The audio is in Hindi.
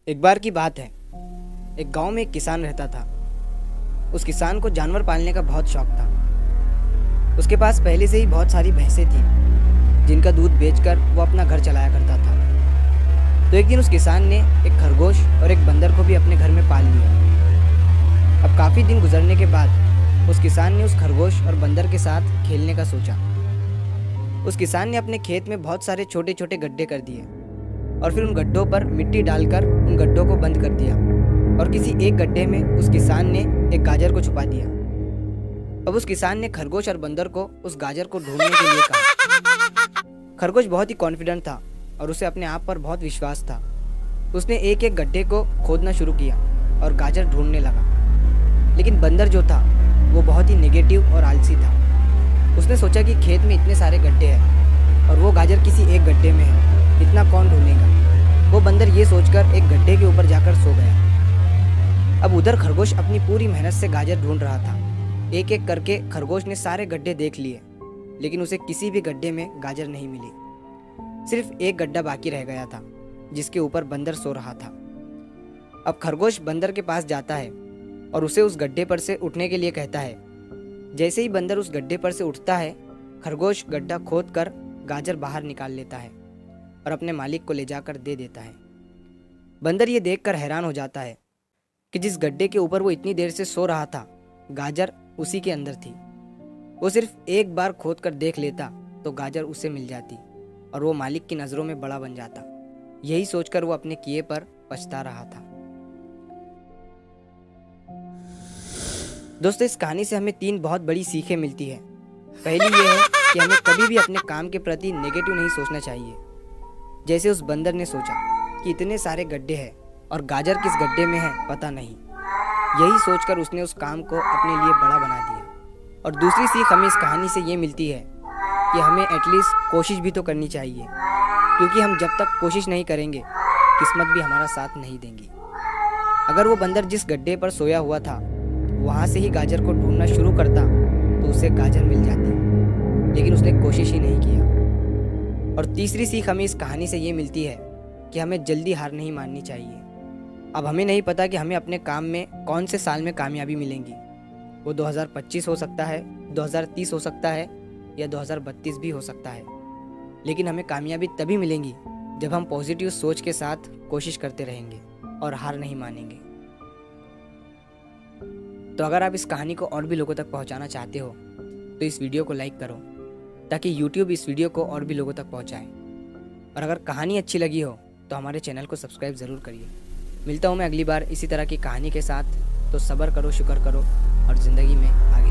एक बार की बात है। एक गांव में एक किसान रहता था। उस किसान को जानवर पालने का बहुत शौक था। उसके पास पहले से ही बहुत सारी भैंसें थी, जिनका दूध बेचकर वो अपना घर चलाया करता था। तो एक दिन उस किसान ने एक खरगोश और एक बंदर को भी अपने घर में पाल लिया। अब काफ़ी दिन गुजरने के बाद उस किसान ने उस खरगोश और बंदर के साथ खेलने का सोचा। उस किसान ने अपने खेत में बहुत सारे छोटे छोटे गड्ढे कर दिए और फिर उन गड्ढों पर मिट्टी डालकर उन गड्ढों को बंद कर दिया और किसी एक गड्ढे में उस किसान ने एक गाजर को छुपा दिया। अब उस किसान ने खरगोश और बंदर को उस गाजर को ढूंढने के लिए कहा। खरगोश बहुत ही कॉन्फिडेंट था और उसे अपने आप पर बहुत विश्वास था। उसने एक एक गड्ढे को खोदना शुरू किया और गाजर ढूंढने लगा। लेकिन बंदर जो था वो बहुत ही नेगेटिव और आलसी था। उसने सोचा कि खेत में इतने सारे गड्ढे हैं और वो गाजर किसी एक गड्ढे में है, इतना कौन ढूंढेगा। वो बंदर ये सोचकर एक गड्ढे के ऊपर जाकर सो गया। अब उधर खरगोश अपनी पूरी मेहनत से गाजर ढूंढ रहा था। एक एक करके खरगोश ने सारे गड्ढे देख लिए, लेकिन उसे किसी भी गड्ढे में गाजर नहीं मिली। सिर्फ एक गड्ढा बाकी रह गया था, जिसके ऊपर बंदर सो रहा था। अब खरगोश बंदर के पास जाता है और उसे उस गड्ढे पर से उठने के लिए कहता है। जैसे ही बंदर उस गड्ढे पर से उठता है, खरगोश गड्ढा खोद कर गाजर बाहर निकाल लेता है और अपने मालिक को ले जाकर दे देता है। बंदर ये देखकर हैरान हो जाता है कि जिस गड्ढे के ऊपर वो इतनी देर से सो रहा था, गाजर उसी के अंदर थी। वो सिर्फ एक बार खोद कर देख लेता तो गाजर उसे मिल जाती और वो मालिक की नज़रों में बड़ा बन जाता। यही सोचकर वो अपने किए पर पछता रहा था। दोस्तों, इस कहानी से हमें 3 बहुत बड़ी सीखें मिलती है। पहली ये है कि हमें कभी भी अपने काम के प्रति नेगेटिव नहीं सोचना चाहिए। जैसे उस बंदर ने सोचा कि इतने सारे गड्ढे हैं और गाजर किस गड्ढे में है पता नहीं। यही सोचकर उसने उस काम को अपने लिए बड़ा बना दिया। और दूसरी सीख हमें इस कहानी से ये मिलती है कि हमें एटलीस्ट कोशिश भी तो करनी चाहिए, क्योंकि हम जब तक कोशिश नहीं करेंगे, किस्मत भी हमारा साथ नहीं देंगी। अगर वो बंदर जिस गड्ढे पर सोया हुआ था वहाँ से ही गाजर को ढूंढना शुरू करता तो उसे गाजर मिल जाती, लेकिन उसने कोशिश ही नहीं किया। और तीसरी सीख हमें इस कहानी से ये मिलती है कि हमें जल्दी हार नहीं माननी चाहिए। अब हमें नहीं पता कि हमें अपने काम में कौन से साल में कामयाबी मिलेंगी। वो 2025 हो सकता है, 2030 हो सकता है या 2032 भी हो सकता है, लेकिन हमें कामयाबी तभी मिलेंगी जब हम पॉजिटिव सोच के साथ कोशिश करते रहेंगे और हार नहीं मानेंगे। तो अगर आप इस कहानी को और भी लोगों तक पहुंचाना चाहते हो तो इस वीडियो को लाइक करो, ताकि YouTube इस वीडियो को और भी लोगों तक पहुंचाए। और अगर कहानी अच्छी लगी हो तो हमारे चैनल को सब्सक्राइब ज़रूर करिए। मिलता हूँ मैं अगली बार इसी तरह की कहानी के साथ। तो सब्र करो, शुक्र करो और ज़िंदगी में आगे